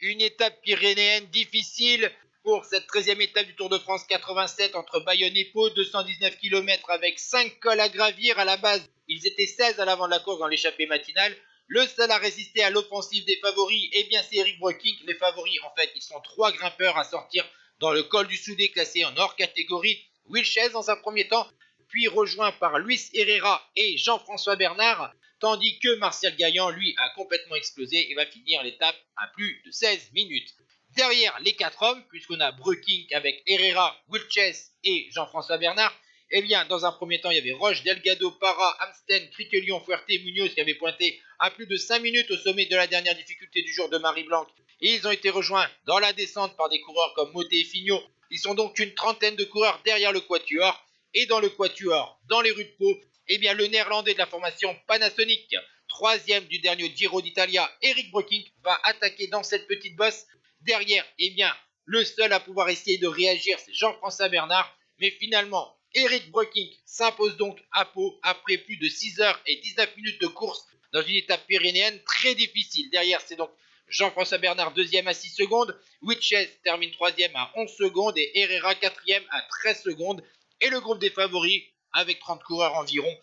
Une étape pyrénéenne difficile pour cette 13e étape du Tour de France 87 entre Bayonne et Pau, 219 km avec 5 cols à gravir. À la base, ils étaient 16 à l'avant de la course dans l'échappée matinale. Le seul à résister à l'offensive des favoris, eh bien c'est Eric Breukink. Les favoris, en fait, ils sont 3 grimpeurs à sortir dans le col du Soudé classé en hors catégorie. Will Chase dans un premier temps, puis rejoint par Luis Herrera et Jean-François Bernard, tandis que Martial Gaillan, lui, a complètement explosé et va finir l'étape à plus de 16 minutes. Derrière les 4 hommes, puisqu'on a Breukink avec Herrera, Will Chase et Jean-François Bernard, eh bien, dans un premier temps, il y avait Roche, Delgado, Parra, Amsten, Criquelion, Fuerte, Munoz qui avaient pointé à plus de 5 minutes au sommet de la dernière difficulté du jour de Marie-Blanque. Et ils ont été rejoints dans la descente par des coureurs comme Moté et Fignot. Ils sont donc une trentaine de coureurs derrière le quatuor. Et dans le quatuor, dans les rues de Pau, eh bien, le néerlandais de la formation Panasonic, troisième du dernier Giro d'Italia, Eric Breukink, va attaquer dans cette petite bosse. Derrière, eh bien, le seul à pouvoir essayer de réagir, c'est Jean-François Bernard. Mais finalement, Eric Breukink s'impose donc à Pau après plus de 6 heures et 19 minutes de course dans une étape pyrénéenne très difficile. Derrière, c'est donc Jean-François Bernard, deuxième à 6 secondes. Witches termine troisième à 11 secondes et Herrera quatrième à 13 secondes. Et le groupe des favoris, avec 30 coureurs environ,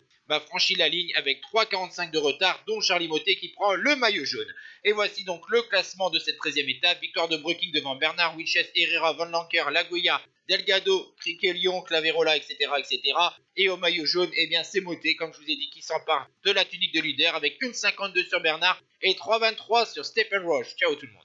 franchit la ligne avec 3,45 de retard, dont Charlie Motet qui prend le maillot jaune. Et voici donc le classement de cette 13e étape. Victoire de Breukink devant Bernard, Wilches, Herrera, Van Lanker, Laguilla, Delgado, Criquelion, Claverola, etc., etc. Et au maillot jaune, eh bien c'est Motet, comme je vous ai dit, qui s'empare de la tunique de leader avec 1,52 sur Bernard et 3,23 sur Stephen Roche. Ciao tout le monde.